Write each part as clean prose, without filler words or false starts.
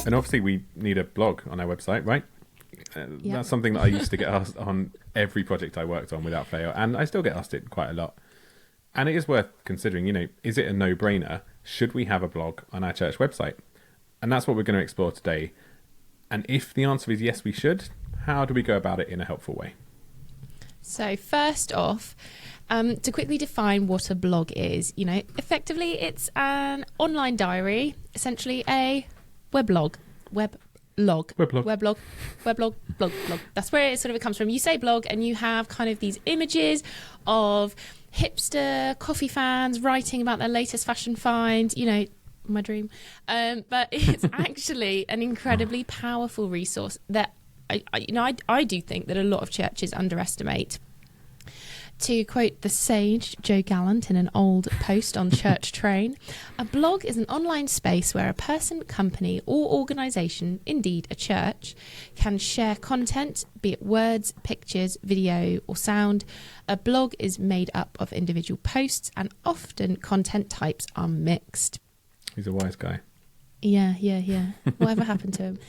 And obviously we need a blog on our website, right? Yeah. That's something that I used to get asked on every project I worked on without fail, and I still get asked it quite a lot. And it is worth considering, is it a no-brainer? Should we have a blog on our church website? And that's what we're going to explore today. And if the answer is yes, we should, how do we go about it in a helpful way? So first off, to quickly define what a blog is, effectively it's an online diary, essentially a weblog. Blog. That's where it comes from. You say blog and you have kind of these images of hipster coffee fans writing about their latest fashion find, my dream. But it's actually an incredibly powerful resource that I do think that a lot of churches underestimate. To quote the sage Joe Gallant in an old post on Church Train, a blog is an online space where a person, company or organisation, indeed a church, can share content, be it words, pictures, video or sound. A blog is made up of individual posts and often content types are mixed. He's a wise guy. Yeah. Whatever happened to him?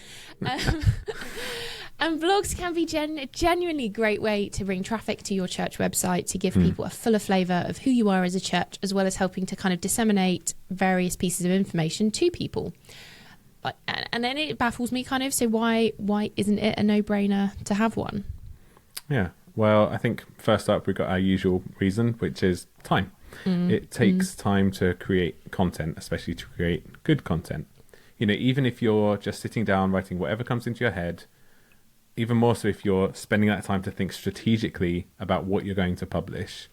And blogs can be genuinely great way to bring traffic to your church website, to give people a fuller flavour of who you are as a church, as well as helping to kind of disseminate various pieces of information to people. And then it baffles me kind of, so why isn't it a no-brainer to have one? Yeah, well, I think first up we've got our usual reason, which is time. It takes time to create content, especially to create good content. Even if you're just sitting down writing whatever comes into your head, even more so if you're spending that time to think strategically about what you're going to publish,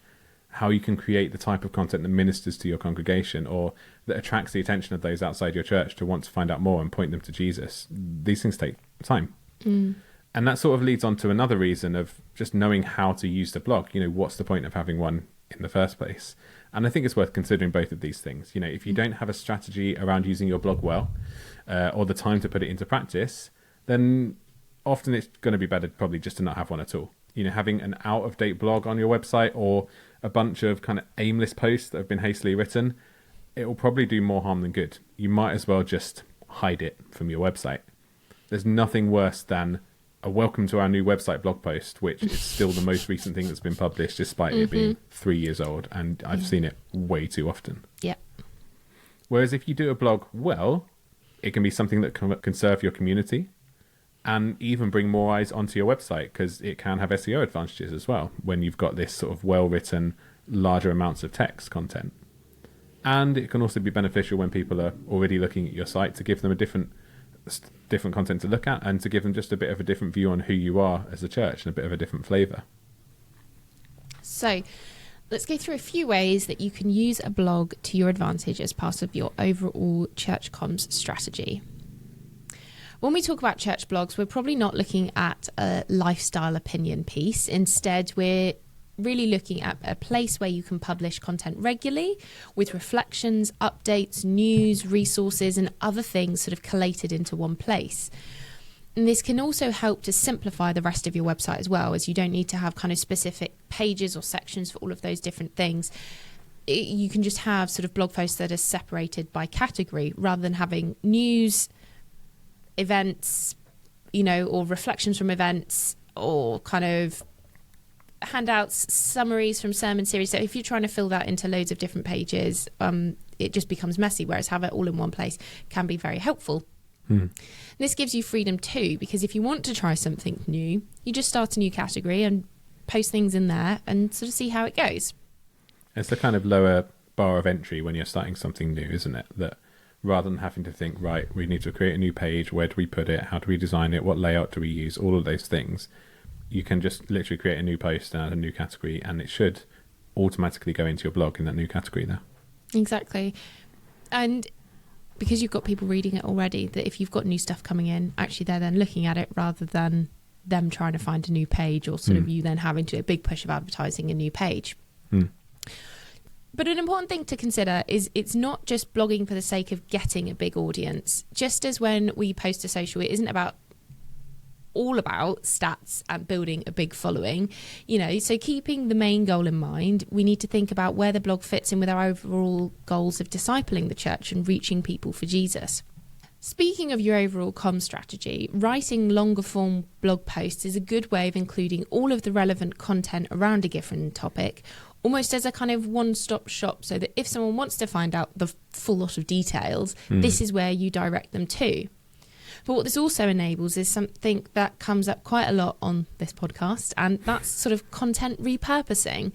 how you can create the type of content that ministers to your congregation or that attracts the attention of those outside your church to want to find out more and point them to Jesus. These things take time. And that sort of leads on to another reason of just knowing how to use the blog. What's the point of having one in the first place? And I think it's worth considering both of these things. If you don't have a strategy around using your blog well, or the time to put it into practice, then often it's going to be better probably just to not have one at all. Having an out-of-date blog on your website or a bunch of kind of aimless posts that have been hastily written, it will probably do more harm than good. You might as well just hide it from your website. There's nothing worse than a welcome to our new website blog post, which is still the most recent thing that's been published despite it being 3 years old, and I've seen it way too often. Yeah. Whereas if you do a blog well, it can be something that can serve your community and even bring more eyes onto your website, because it can have SEO advantages as well when you've got this sort of well-written, larger amounts of text content. And it can also be beneficial when people are already looking at your site to give them a different content to look at and to give them just a bit of a different view on who you are as a church and a bit of a different flavour. So let's go through a few ways that you can use a blog to your advantage as part of your overall church comms strategy. When we talk about church blogs, we're probably not looking at a lifestyle opinion piece. Instead, we're really looking at a place where you can publish content regularly with reflections, updates, news, resources, and other things sort of collated into one place. And this can also help to simplify the rest of your website as well, as you don't need to have kind of specific pages or sections for all of those different things. You can just have sort of blog posts that are separated by category rather than having news, events, or reflections from events, or kind of handouts, summaries from sermon series. So if you're trying to fill that into loads of different pages, it just becomes messy, whereas have it all in one place can be very helpful. This gives you freedom too, because if you want to try something new, you just start a new category and post things in there and sort of see how it goes. It's the kind of lower bar of entry when you're starting something new, isn't it? That rather than having to think, right, we need to create a new page, where do we put it, how do we design it, what layout do we use, all of those things, you can just literally create a new post and add a new category, and it should automatically go into your blog in that new category there. Exactly. And because you've got people reading it already, that if you've got new stuff coming in, actually they're then looking at it rather than them trying to find a new page, or sort of you then having to do a big push of advertising a new page. But an important thing to consider is it's not just blogging for the sake of getting a big audience. Just as when we post to social, it isn't all about stats and building a big following, so keeping the main goal in mind, we need to think about where the blog fits in with our overall goals of discipling the church and reaching people for Jesus. Speaking of your overall comms strategy, writing longer form blog posts is a good way of including all of the relevant content around a given topic, almost as a kind of one-stop shop, so that if someone wants to find out the full lot of details, this is where you direct them to. But what this also enables is something that comes up quite a lot on this podcast, and that's sort of content repurposing.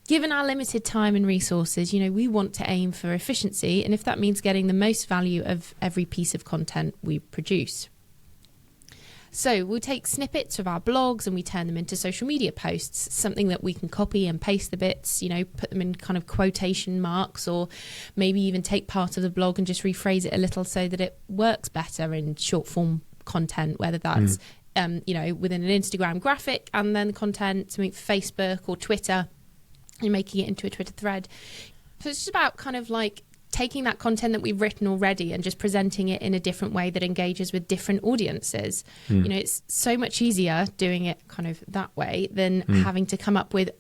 Given our limited time and resources, we want to aim for efficiency, and if that means getting the most value of every piece of content we produce. So we'll take snippets of our blogs and we turn them into social media posts, something that we can copy and paste the bits, put them in kind of quotation marks, or maybe even take part of the blog and just rephrase it a little so that it works better in short form content, whether that's, within an Instagram graphic and then content, something for Facebook or Twitter, and making it into a Twitter thread. So it's just about kind of like taking that content that we've written already and just presenting it in a different way that engages with different audiences. It's so much easier doing it kind of that way than having to come up with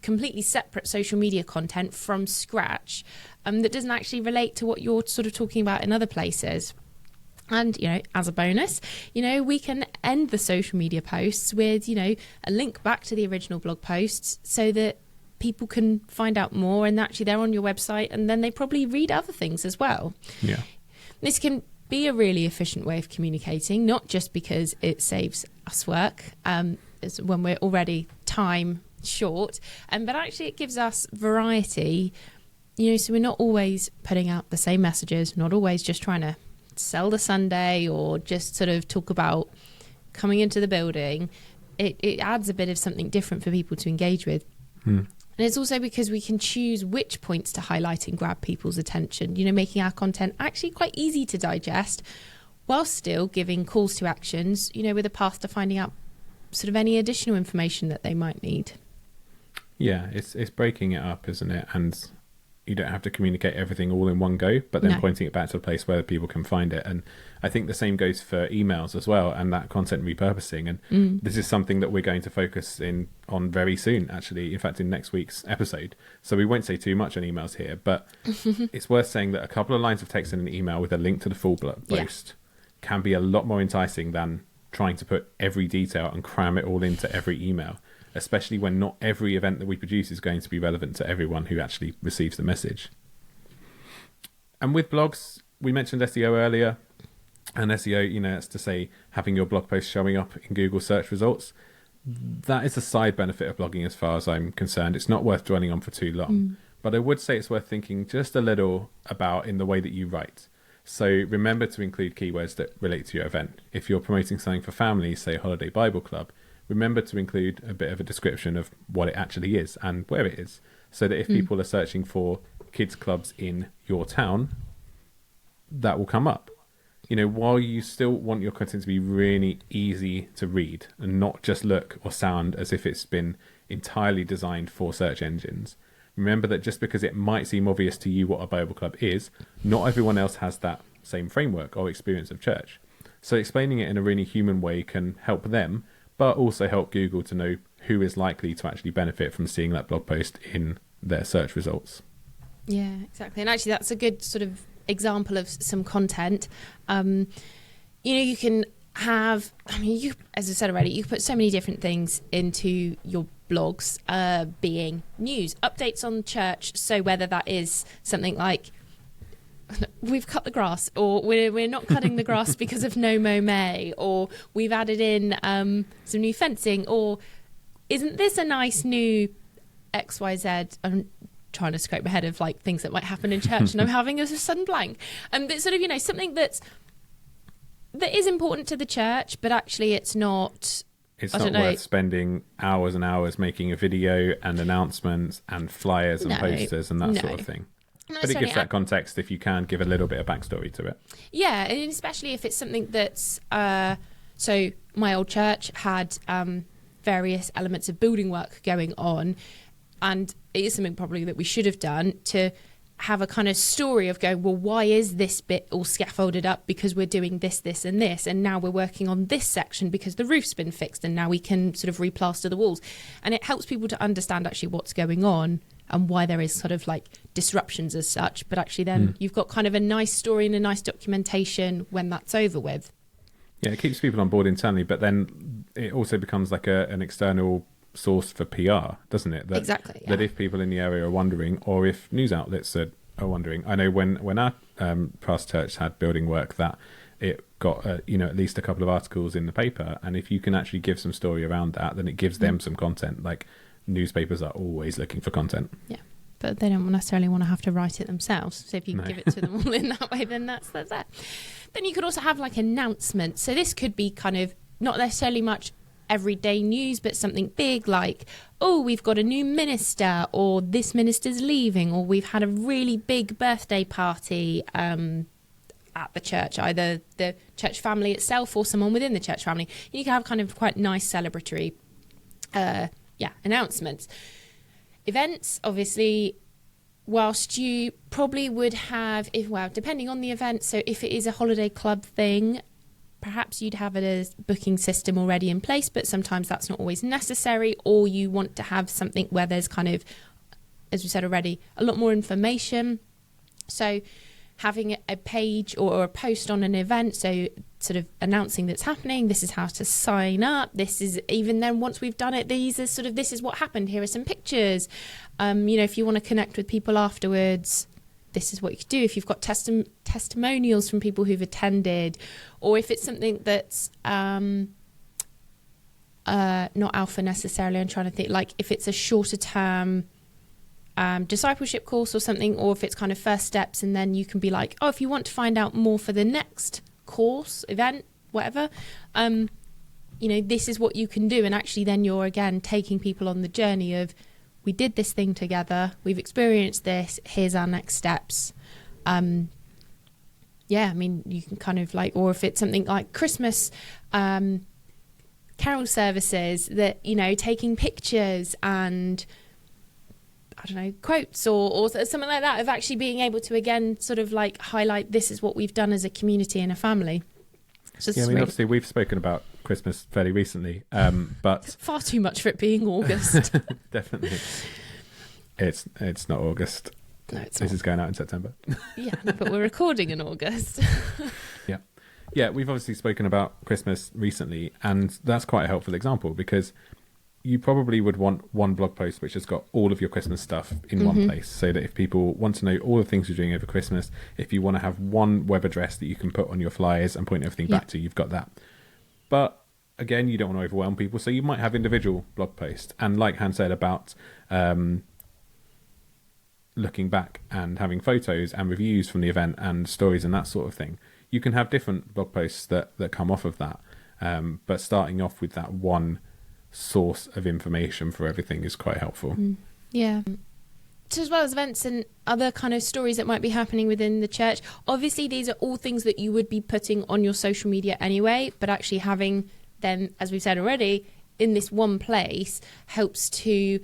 completely separate social media content from scratch that doesn't actually relate to what you're sort of talking about in other places. And, as a bonus, we can end the social media posts with, a link back to the original blog posts so that people can find out more, and actually they're on your website and then they probably read other things as well. Yeah. This can be a really efficient way of communicating, not just because it saves us work when we're already time short, but actually it gives us variety, so we're not always putting out the same messages, not always just trying to sell the Sunday or just sort of talk about coming into the building. It adds a bit of something different for people to engage with. And it's also because we can choose which points to highlight and grab people's attention, making our content actually quite easy to digest while still giving calls to actions, with a path to finding out sort of any additional information that they might need. Yeah, it's breaking it up, isn't it? And you don't have to communicate everything all in one go, but then pointing it back to a place where people can find it. And I think the same goes for emails as well, and that content repurposing. And this is something that we're going to focus on very soon, actually, in fact, in next week's episode. So we won't say too much on emails here, but it's worth saying that a couple of lines of text in an email with a link to the full post can be a lot more enticing than trying to put every detail and cram it all into every email, especially when not every event that we produce is going to be relevant to everyone who actually receives the message. And with blogs, we mentioned SEO earlier, and SEO, that's to say having your blog post showing up in Google search results. That is a side benefit of blogging as far as I'm concerned. It's not worth dwelling on for too long, but I would say it's worth thinking just a little about in the way that you write. So remember to include keywords that relate to your event. If you're promoting something for families, say Holiday Bible Club, remember to include a bit of a description of what it actually is and where it is, so that if people are searching for kids clubs in your town, that will come up. While you still want your content to be really easy to read and not just look or sound as if it's been entirely designed for search engines, remember that just because it might seem obvious to you what a Bible club is, not everyone else has that same framework or experience of church. So explaining it in a really human way can help them, but also help Google to know who is likely to actually benefit from seeing that blog post in their search results. Yeah, exactly. And actually that's a good sort of example of some content. You can have, as I said already, you can put so many different things into your blogs, being news, updates on church. So whether that is something like, we've cut the grass, or we're not cutting the grass because of No Mow May, or we've added in some new fencing, or isn't this a nice new XYZ? I'm trying to scrape my head of like things that might happen in church and I'm having a sudden blank. But sort of, something that is important to the church, but actually it's not. It's not worth spending hours and hours making a video and announcements and flyers and posters and that sort of thing. But it gives that context if you can give a little bit of backstory to it. Yeah, and especially if it's something that's... so my old church had various elements of building work going on, and it is something probably that we should have done to have a kind of story of going, well, why is this bit all scaffolded up? Because we're doing this, this and this, and now we're working on this section because the roof's been fixed and now we can sort of replaster the walls. And it helps people to understand actually what's going on and why there is sort of like disruptions as such. But actually then you've got kind of a nice story and a nice documentation when that's over with. Yeah, it keeps people on board internally, but then it also becomes like an external source for PR, doesn't it? Exactly. Yeah. That if people in the area are wondering, or if news outlets are wondering. I know when our past church had building work, that it got at least a couple of articles in the paper, and if you can actually give some story around that, then it gives them some content. Like, newspapers are always looking for content. Yeah, but they don't necessarily want to have to write it themselves. So if you can give it to them all in that way, then that's that. Then you could also have like announcements. So this could be kind of not necessarily much everyday news, but something big like, oh, we've got a new minister, or this minister's leaving, or we've had a really big birthday party at the church, either the church family itself or someone within the church family. You can have kind of quite nice celebratory announcements. Events, obviously, whilst you probably would have, depending on the event, so if it is a holiday club thing, perhaps you'd have a booking system already in place, but sometimes that's not always necessary, or you want to have something where there's kind of, as we said already, a lot more information. So having a page or a post on an event, so sort of announcing that's happening, this is how to sign up, this is, even then once we've done it, these are sort of, this is what happened, here are some pictures. If you want to connect with people afterwards, this is what you could do. If you've got testimonials from people who've attended, or if it's something that's not alpha necessarily, I'm trying to think, like if it's a shorter term discipleship course or something, or if it's kind of first steps, and then you can be like, oh, if you want to find out more for the next course, event, whatever, this is what you can do. And actually then you're again taking people on the journey of, we did this thing together, we've experienced this, here's our next steps. You can kind of like, or if it's something like Christmas carol services, that, taking pictures and, I don't know, quotes or something like that, of actually being able to, again, sort of like highlight, this is what we've done as a community and a family. So obviously we've spoken about Christmas fairly recently, but far too much for it being August. Definitely, it's not August. No, it's this not. is going out in September. Yeah, but we're recording in August. Yeah, we've obviously spoken about Christmas recently, and that's quite a helpful example, because you probably would want one blog post which has got all of your Christmas stuff in one place, so that if people want to know all the things you're doing over Christmas, if you want to have one web address that you can put on your flyers and point everything back to, you've got that. But again, you don't want to overwhelm people, so you might have individual blog posts. And like Han said about looking back and having photos and reviews from the event and stories and that sort of thing, you can have different blog posts that come off of that. But starting off with that one source of information for everything is quite helpful. Yeah. So as well as events and other kind of stories that might be happening within the church, obviously these are all things that you would be putting on your social media anyway, but actually having them, as we've said already, in this one place helps to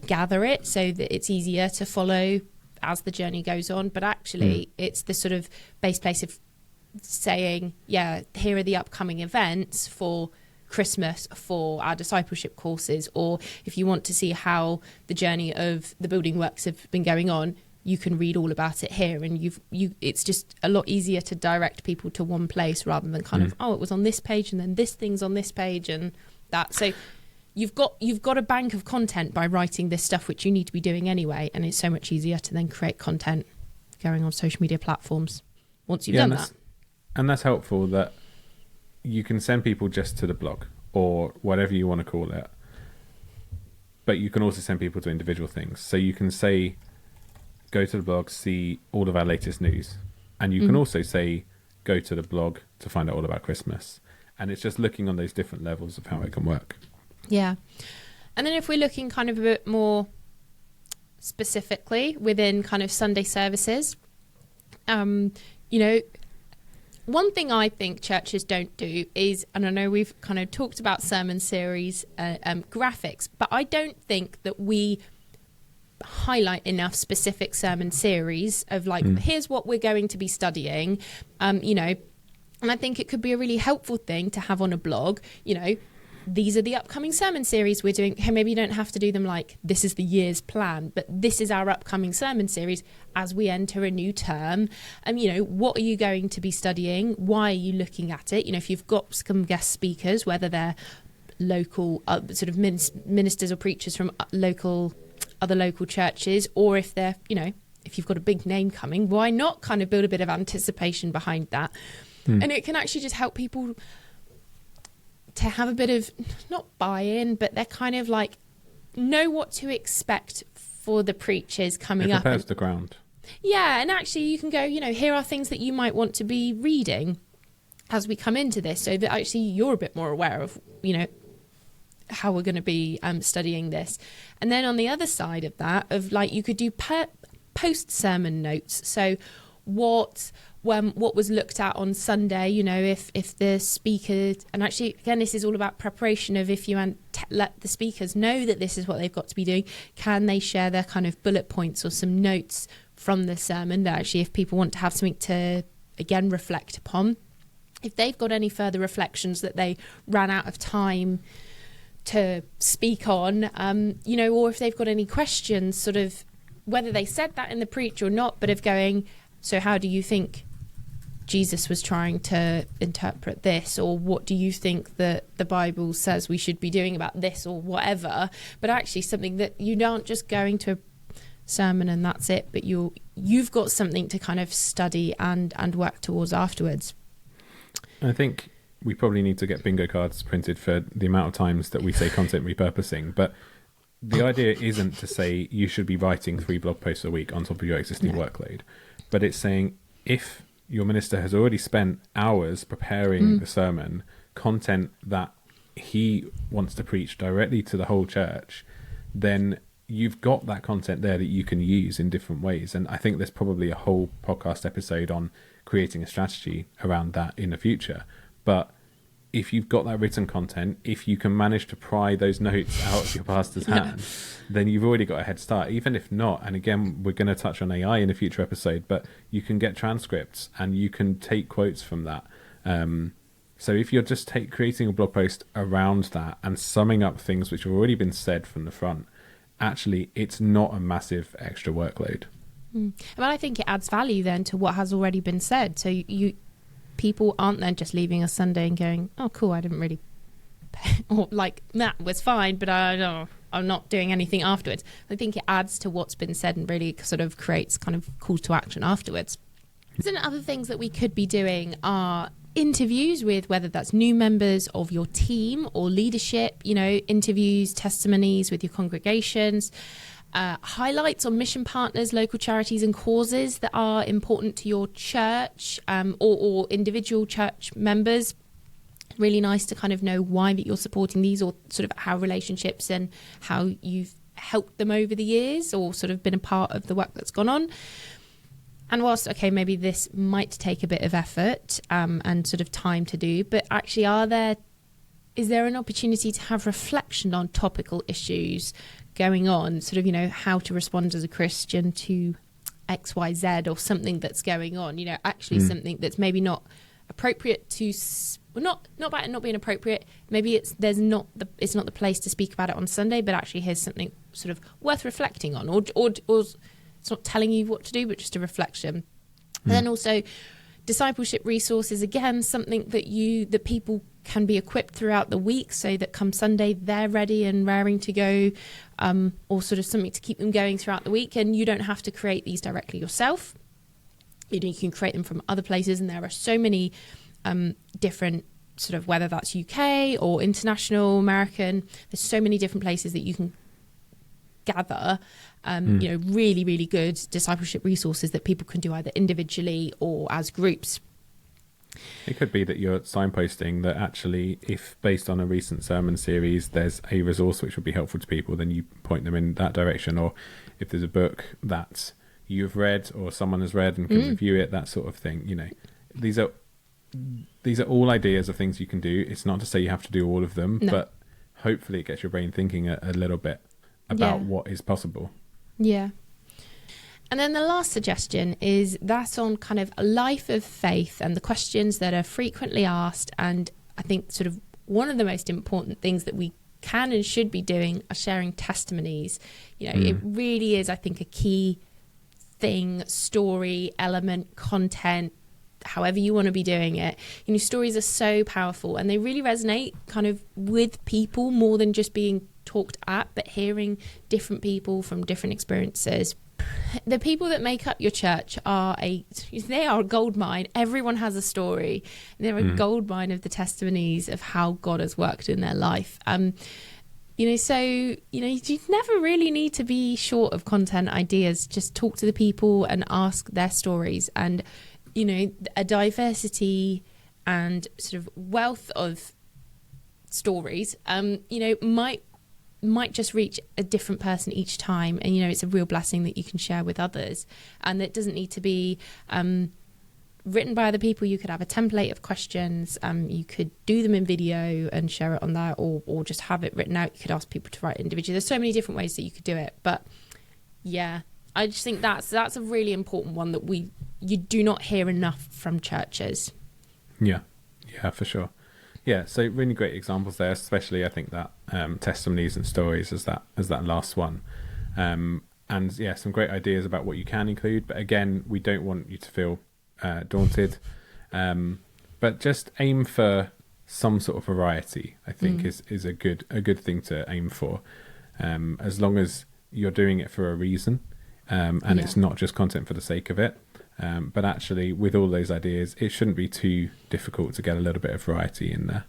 gather it so that it's easier to follow as the journey goes on, but actually it's the sort of base place of saying, here are the upcoming events for Christmas, for our discipleship courses, or if you want to see how the journey of the building works have been going on, you can read all about it here, and it's just a lot easier to direct people to one place rather than kind of, it was on this page and then this thing's on this page and that. So you've got a bank of content by writing this stuff, which you need to be doing anyway, and it's so much easier to then create content going on social media platforms once you've done that. And that's helpful, that you can send people just to the blog or whatever you want to call it, but you can also send people to individual things. So you can say, go to the blog, see all of our latest news, and you can also say, go to the blog to find out all about Christmas. And it's just looking on those different levels of how it can work. And then if we're looking kind of a bit more specifically within kind of Sunday services, one thing I think churches don't do is, and I know we've kind of talked about sermon series, graphics, but I don't think that we highlight enough specific sermon series of like, here's what we're going to be studying, and I think it could be a really helpful thing to have on a blog, these are the upcoming sermon series we're doing. Hey, maybe you don't have to do them like this is the year's plan, but this is our upcoming sermon series as we enter a new term. What are you going to be studying? Why are you looking at it? If you've got some guest speakers, whether they're local sort of ministers or preachers from other local churches, or if they're, if you've got a big name coming, why not kind of build a bit of anticipation behind that? And it can actually just help people to have a bit of, not buy-in, but they're kind of like, know what to expect for the preachers coming up. It prepares the ground. Yeah, and actually you can go, here are things that you might want to be reading as we come into this, so that actually you're a bit more aware of, how we're going to be studying this. And then on the other side of that, you could do post-sermon notes. So what was looked at on Sunday, if the speaker, and actually again this is all about preparation of, if you let the speakers know that this is what they've got to be doing, can they share their kind of bullet points or some notes from the sermon, that actually if people want to have something to again reflect upon, if they've got any further reflections that they ran out of time to speak on, or if they've got any questions, sort of whether they said that in the preach or not, but of going, so how do you think Jesus was trying to interpret this, or what do you think that the Bible says we should be doing about this, or whatever, but actually something that you aren't just going to a sermon and that's it, but you've got something to kind of study and work towards afterwards. I think we probably need to get bingo cards printed for the amount of times that we say content repurposing, but the idea isn't to say you should be writing 3 blog posts a week on top of your existing workload, but it's saying if your minister has already spent hours preparing the sermon, content that he wants to preach directly to the whole church, then you've got that content there that you can use in different ways. And I think there's probably a whole podcast episode on creating a strategy around that in the future. But if you've got that written content, if you can manage to pry those notes out of your pastor's hand, then you've already got a head start. Even if not, and again, we're going to touch on AI in a future episode, but you can get transcripts and you can take quotes from that. So if you're just creating a blog post around that and summing up things which have already been said from the front, actually, it's not a massive extra workload. Well, I think it adds value then to what has already been said. So people aren't then just leaving a Sunday and going, oh, cool, I didn't really or like, that was fine, but I'm not doing anything afterwards. I think it adds to what's been said and really sort of creates kind of calls to action afterwards. Some other things that we could be doing are interviews with, whether that's new members of your team or leadership, interviews, testimonies with your congregations, highlights on mission partners, local charities and causes that are important to your church, or individual church members. Really nice to kind of know why that you're supporting these, or sort of how relationships and how you've helped them over the years, or sort of been a part of the work that's gone on. And whilst, okay, maybe this might take a bit of effort and sort of time to do, but actually is there an opportunity to have reflection on topical issues going on, sort of, how to respond as a Christian to XYZ or something that's going on, something that's maybe not appropriate to, not about it not being appropriate, maybe it's not the place to speak about it on Sunday, but actually here's something sort of worth reflecting on, or it's not telling you what to do, but just a reflection. And then also discipleship resources, again, something that people can be equipped throughout the week, so that come Sunday they're ready and raring to go, or sort of something to keep them going throughout the week. And you don't have to create these directly yourself. You can create them from other places, and there are so many different sort of, whether that's UK or international, American, there's so many different places that you can gather really, really good discipleship resources that people can do either individually or as groups. It could be that you're signposting that actually, if based on a recent sermon series, there's a resource which would be helpful to people, then you point them in that direction. Or if there's a book that you've read or someone has read and can review it, that sort of thing. These are all ideas of things you can do. It's not to say you have to do all of them, but hopefully it gets your brain thinking a little bit about what is possible. Yeah. And then the last suggestion is that on kind of a life of faith and the questions that are frequently asked, and I think sort of one of the most important things that we can and should be doing are sharing testimonies. You know, it really is, I think, a key thing, story, element, content, however you want to be doing it. You know, stories are so powerful and they really resonate kind of with people more than just being talked at, but hearing different people from different experiences. The people that make up your church they are a gold mine. Everyone has a story. They're a gold mine of the testimonies of how God has worked in their life. You know, so, you know, you never really need to be short of content ideas. Just talk to the people and ask their stories. And, you know, a diversity and sort of wealth of stories, you know, might just reach a different person each time. And, you know, it's a real blessing that you can share with others. And it doesn't need to be written by other people. You could have a template of questions. You could do them in video and share it on there, or just have it written out. You could ask people to write individually. There's so many different ways that you could do it. But yeah, I just think that's a really important one that you do not hear enough from churches. Yeah, for sure. Yeah, so really great examples there, especially I think that testimonies and stories as that last one. And yeah, some great ideas about what you can include. But again, we don't want you to feel daunted, but just aim for some sort of variety. I think is a good thing to aim for, as long as you're doing it for a reason, and it's not just content for the sake of it. But actually, with all those ideas, it shouldn't be too difficult to get a little bit of variety in there.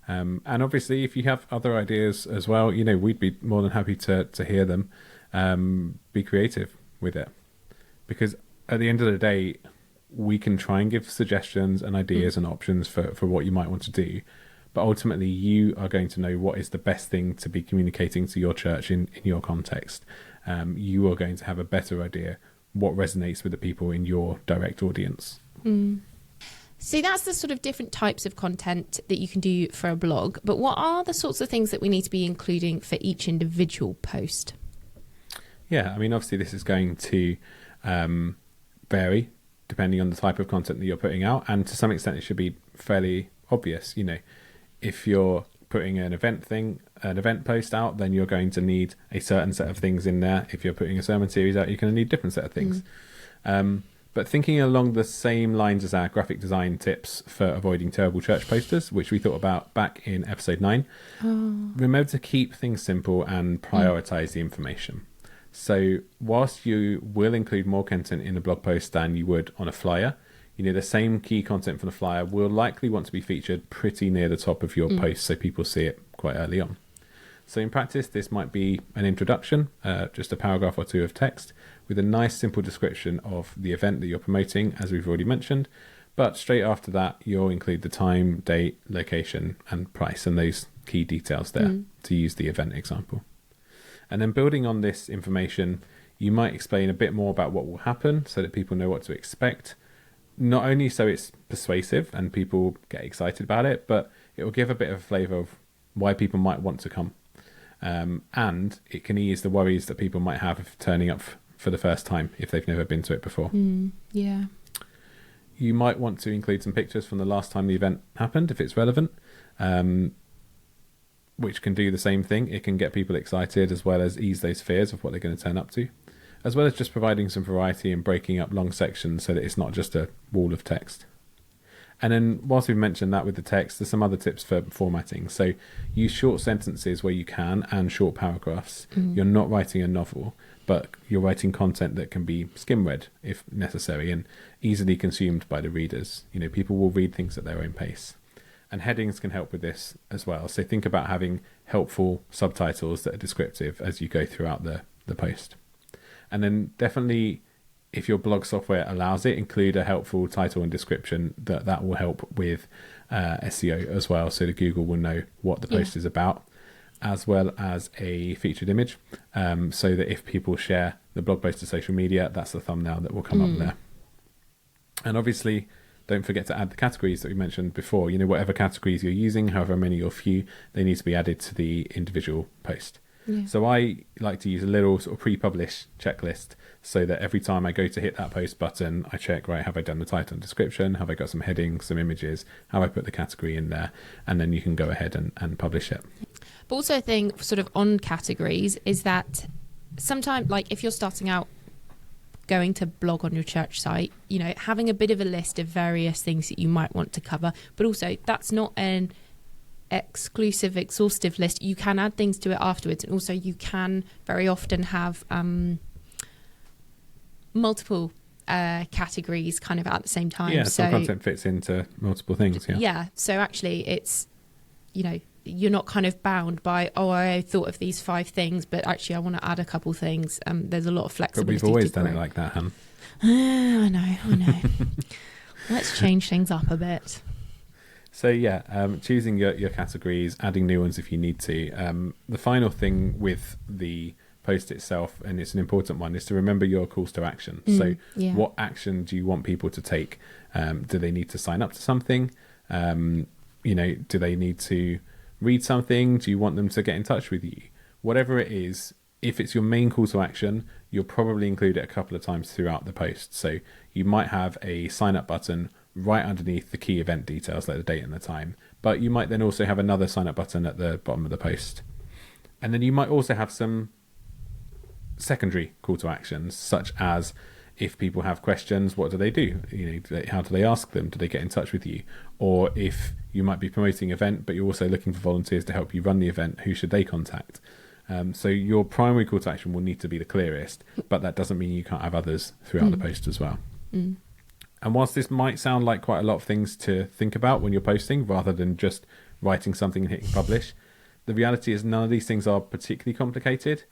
And obviously, if you have other ideas as well, you know, we'd be more than happy to hear them. Be creative with it, because at the end of the day, we can try and give suggestions and ideas and options for what you might want to do. But ultimately, you are going to know what is the best thing to be communicating to your church in your context. You are going to have a better idea what resonates with the people in your direct audience. So that's the sort of different types of content that you can do for a blog. But what are the sorts of things that we need to be including for each individual post? Yeah, I mean, obviously this is going to vary depending on the type of content that you're putting out. And to some extent, it should be fairly obvious. You know, if you're putting an event post out, then you're going to need a certain set of things in there. If you're putting a sermon series out, you're going to need a different set of things. But thinking along the same lines as our graphic design tips for avoiding terrible church posters, which we thought about back in episode 9, remember to keep things simple and prioritize the information. So whilst you will include more content in a blog post than you would on a flyer, you know, the same key content from the flyer will likely want to be featured pretty near the top of your post, so people see it quite early on. So in practice, this might be an introduction, just a paragraph or two of text with a nice simple description of the event that you're promoting, as we've already mentioned. But straight after that, you'll include the time, date, location, and price, and those key details there to use the event example. And then building on this information, you might explain a bit more about what will happen so that people know what to expect. Not only so it's persuasive and people get excited about it, but it will give a bit of a flavour of why people might want to come. And it can ease the worries that people might have of turning up for the first time if they've never been to it before. Yeah. You might want to include some pictures from the last time the event happened if it's relevant, which can do the same thing. It can get people excited as well as ease those fears of what they're going to turn up to, as well as just providing some variety and breaking up long sections so that it's not just a wall of text. And then whilst we've mentioned that with the text, there's some other tips for formatting. So use short sentences where you can and short paragraphs. You're not writing a novel, but you're writing content that can be skim read if necessary and easily consumed by the readers. You know, people will read things at their own pace. And headings can help with this as well. So think about having helpful subtitles that are descriptive as you go throughout the post. And then definitely, if your blog software allows it, include a helpful title and description that will help with SEO as well, so that Google will know what the post is about, as well as a featured image, so that if people share the blog post to social media, that's the thumbnail that will come up there. And obviously, don't forget to add the categories that we mentioned before. You know, whatever categories you're using, however many or few, they need to be added to the individual post. Yeah. So I like to use a little sort of pre-publish checklist so that every time I go to hit that post button, I check, right, have I done the title and description? Have I got some headings, some images? Have I put the category in there? And then you can go ahead and publish it. But also I think sort of on categories is that sometimes, like if you're starting out going to blog on your church site, you know, having a bit of a list of various things that you might want to cover, but also that's not an exclusive, exhaustive list. You can add things to it afterwards, and also you can very often have multiple categories kind of at the same time. Yeah, so some content fits into multiple things. Yeah. So actually it's, you know, you're not kind of bound by, oh, I thought of these 5 things, but actually I want to add a couple things. There's a lot of flexibility. But we've always done it like that, Han. I know. Let's change things up a bit. So yeah, choosing your categories, adding new ones if you need to. The final thing with the post itself, and it's an important one, is to remember your calls to action. So what action do you want people to take? Do they need to sign up to something? You know, do they need to read something? Do you want them to get in touch with you? Whatever it is, if it's your main call to action, you'll probably include it a couple of times throughout the post. So you might have a sign up button right underneath the key event details, like the date and the time, but you might then also have another sign up button at the bottom of the post. And then you might also have some secondary call to actions, such as if people have questions, what do they do? You know, how do they ask them? Do they get in touch with you? Or if you might be promoting an event, but you're also looking for volunteers to help you run the event, who should they contact? So your primary call to action will need to be the clearest, but that doesn't mean you can't have others throughout the post as well. And whilst this might sound like quite a lot of things to think about when you're posting, rather than just writing something and hitting publish, the reality is none of these things are particularly complicated.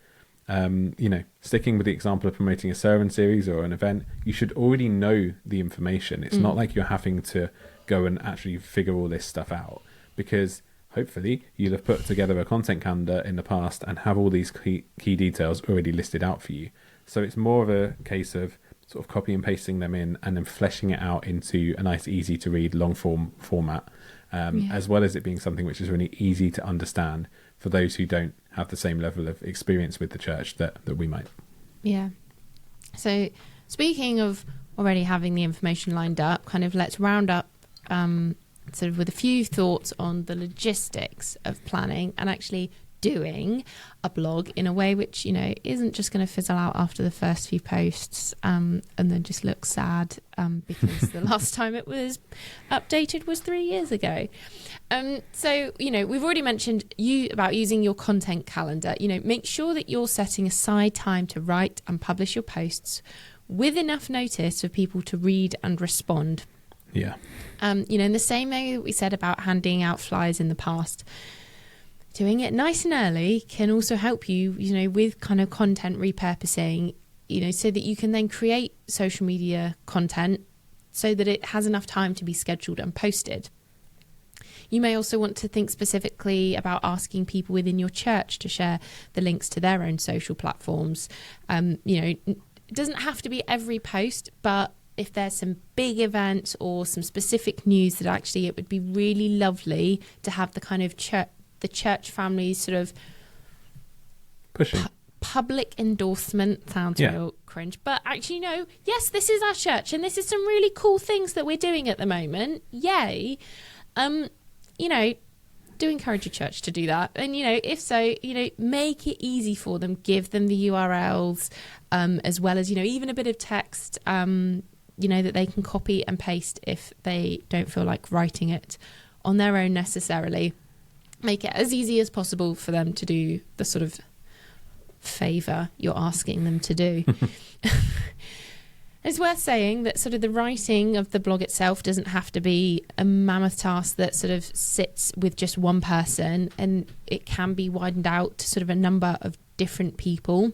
You know, sticking with the example of promoting a sermon series or an event, you should already know the information. It's not like you're having to go and actually figure all this stuff out, because hopefully you'll have put together a content calendar in the past and have all these key details already listed out for you. So it's more of a case of sort of copy and pasting them in and then fleshing it out into a nice, easy to read long form format, as well as it being something which is really easy to understand for those who don't have the same level of experience with the church that we might. Yeah. So speaking of already having the information lined up, kind of let's round up sort of with a few thoughts on the logistics of planning and actually doing a blog in a way which, you know, isn't just going to fizzle out after the first few posts and then just look sad because the last time it was updated was 3 years ago. So, you know, we've already mentioned about using your content calendar. You know, make sure that you're setting aside time to write and publish your posts with enough notice for people to read and respond. Yeah. You know, in the same way that we said about handing out flyers in the past, doing it nice and early can also help you, you know, with kind of content repurposing, you know, so that you can then create social media content so that it has enough time to be scheduled and posted. You may also want to think specifically about asking people within your church to share the links to their own social platforms. You know, it doesn't have to be every post, but if there's some big events or some specific news that actually it would be really lovely to have the kind of the church family sort of pushing public endorsement. Sounds real cringe, but actually no, yes, this is our church and this is some really cool things that we're doing at the moment, yay. You know, do encourage your church to do that, and you know, if so, you know, make it easy for them, give them the URLs, as well as, you know, even a bit of text, you know, that they can copy and paste if they don't feel like writing it on their own necessarily. Make it as easy as possible for them to do the sort of favour you're asking them to do. It's worth saying that sort of the writing of the blog itself doesn't have to be a mammoth task that sort of sits with just one person, and it can be widened out to sort of a number of different people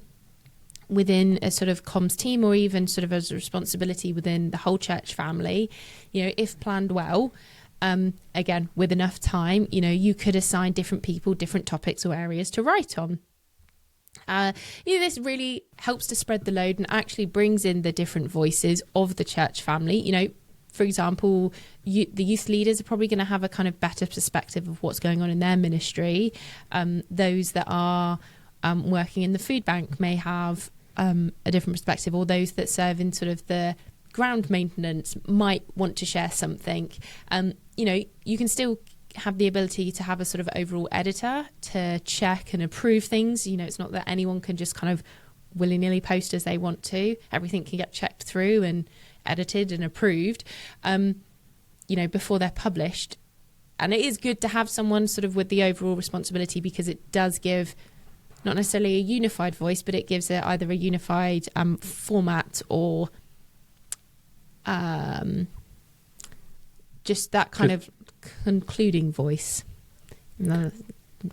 within a sort of comms team, or even sort of as a responsibility within the whole church family. You know, if planned well, again, with enough time, you know, you could assign different people different topics or areas to write on. You know, this really helps to spread the load and actually brings in the different voices of the church family. You know, for example, the youth leaders are probably going to have a kind of better perspective of what's going on in their ministry. Those that are working in the food bank may have a different perspective, or those that serve in sort of the ground maintenance might want to share something. You can still have the ability to have a sort of overall editor to check and approve things. It's not that anyone can just kind of willy-nilly post as they want to. Everything can get checked through and edited and approved, before they're published. And it is good to have someone sort of with the overall responsibility, because it does give not necessarily a unified voice, but it gives it either a unified format or just that kind of concluding voice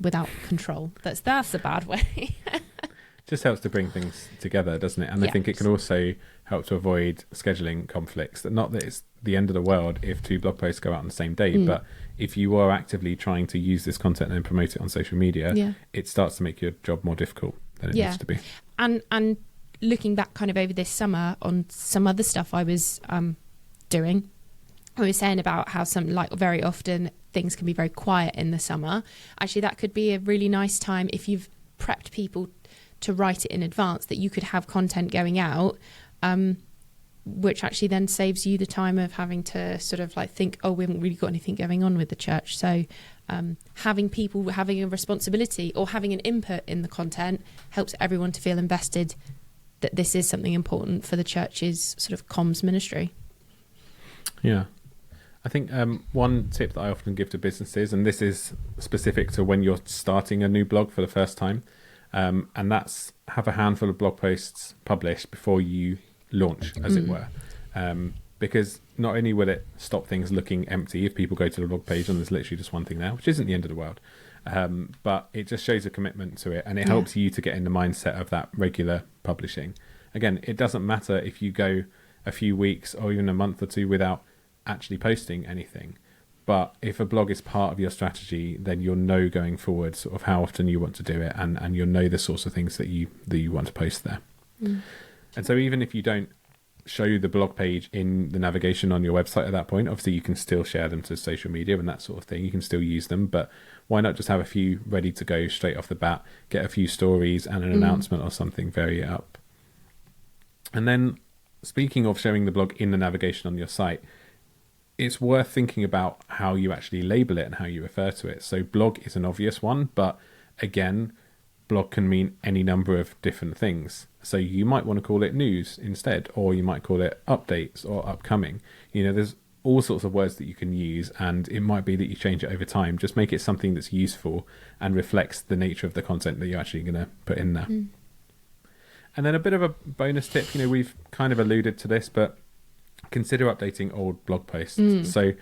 without control. That's a bad way. Just helps to bring things together, doesn't it? And I think it can also help to avoid scheduling conflicts. Not that it's the end of the world if 2 blog posts go out on the same day, but if you are actively trying to use this content and promote it on social media, it starts to make your job more difficult than it needs to be. And looking back kind of over this summer on some other stuff I was doing, I was saying about how very often things can be very quiet in the summer. Actually, that could be a really nice time if you've prepped people to write it in advance, that you could have content going out, which actually then saves you the time of having to sort of think, oh, we haven't really got anything going on with the church. So having people having a responsibility or having an input in the content helps everyone to feel invested that this is something important for the church's sort of comms ministry. Yeah. I think one tip that I often give to businesses, and this is specific to when you're starting a new blog for the first time, and that's have a handful of blog posts published before you launch, as it were. Because not only will it stop things looking empty if people go to the blog page and there's literally just one thing there, which isn't the end of the world, but it just shows a commitment to it, and it helps you to get in the mindset of that regular publishing. Again, it doesn't matter if you go a few weeks or even a month or two without actually posting anything, but if a blog is part of your strategy, then you'll know going forward sort of how often you want to do it, and you'll know the sorts of things that you want to post there. And so even if you don't show the blog page in the navigation on your website at that point, obviously you can still share them to social media and that sort of thing. You can still use them, but why not just have a few ready to go straight off the bat, get a few stories and an announcement or something, vary it up. And then speaking of showing the blog in the navigation on your site, it's worth thinking about how you actually label it and how you refer to it. So blog is an obvious one, but again, blog can mean any number of different things. So you might want to call it news instead, or you might call it updates or upcoming. There's all sorts of words that you can use, and it might be that you change it over time. Just make it something that's useful and reflects the nature of the content that you're actually going to put in there. And then a bit of a bonus tip, we've kind of alluded to this, but consider updating old blog posts. So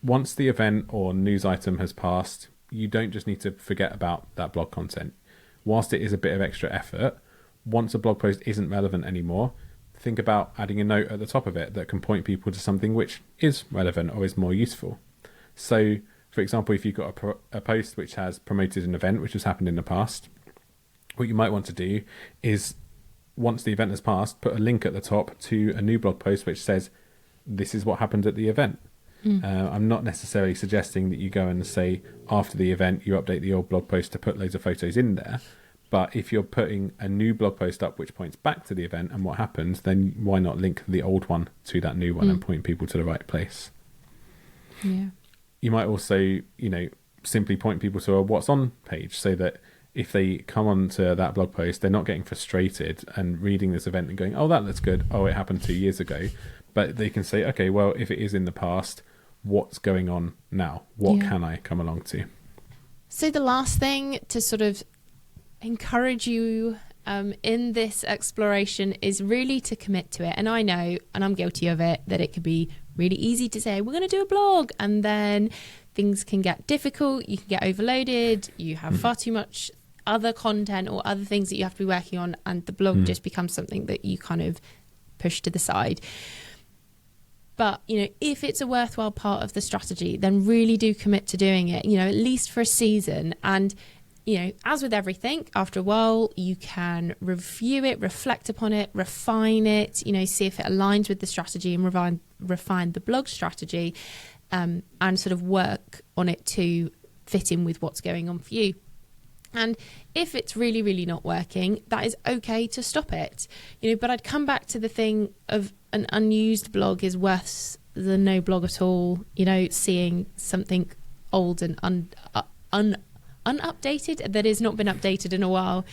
once the event or news item has passed, you don't just need to forget about that blog content. Whilst it is a bit of extra effort, once a blog post isn't relevant anymore, think about adding a note at the top of it that can point people to something which is relevant or is more useful. So, for example, if you've got a post which has promoted an event which has happened in the past, what you might want to do is, once the event has passed, put a link at the top to a new blog post which says, this is what happened at the event. I'm not necessarily suggesting that you go and say after the event you update the old blog post to put loads of photos in there, but if you're putting a new blog post up which points back to the event and what happened, then why not link the old one to that new one and point people to the right place. You might also simply point people to a what's on page, so that if they come onto that blog post, they're not getting frustrated and reading this event and going, oh, that looks good, oh, it happened 2 years ago, but they can say, okay, well, if it is in the past, what's going on now? What can I come along to? So the last thing to sort of encourage you in this exploration is really to commit to it. And I know, and I'm guilty of it, that it could be really easy to say, we're going to do a blog, and then things can get difficult, you can get overloaded, you have far too much other content or other things that you have to be working on, and the blog just becomes something that you kind of push to the side. But, if it's a worthwhile part of the strategy, then really do commit to doing it, at least for a season. And, as with everything, after a while, you can review it, reflect upon it, refine it, see if it aligns with the strategy and refine the blog strategy, and sort of work on it to fit in with what's going on for you. And if it's really, really not working, that is okay to stop it. But I'd come back to the thing of an unused blog is worse than no blog at all. Seeing something old and unupdated that has not been updated in a while.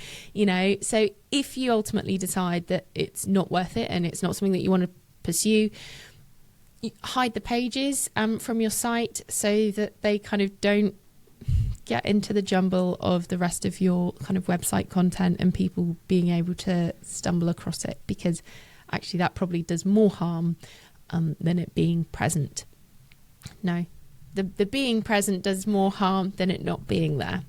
So if you ultimately decide that it's not worth it and it's not something that you want to pursue, hide the pages from your site so that they kind of don't get into the jumble of the rest of your kind of website content and people being able to stumble across it, because actually that probably does more harm than it being present. No, the being present does more harm than it not being there.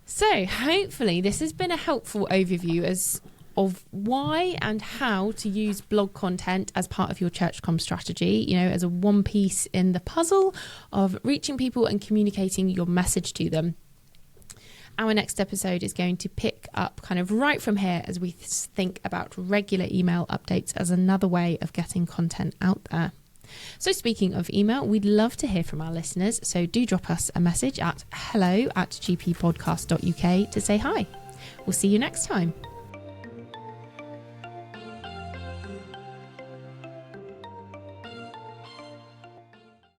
So hopefully this has been a helpful overview of why and how to use blog content as part of your church comm strategy, as a one piece in the puzzle of reaching people and communicating your message to them. Our next episode is going to pick up kind of right from here as we think about regular email updates as another way of getting content out there. So speaking of email, we'd love to hear from our listeners. So do drop us a message at hello@gppodcast.uk to say hi. We'll see you next time.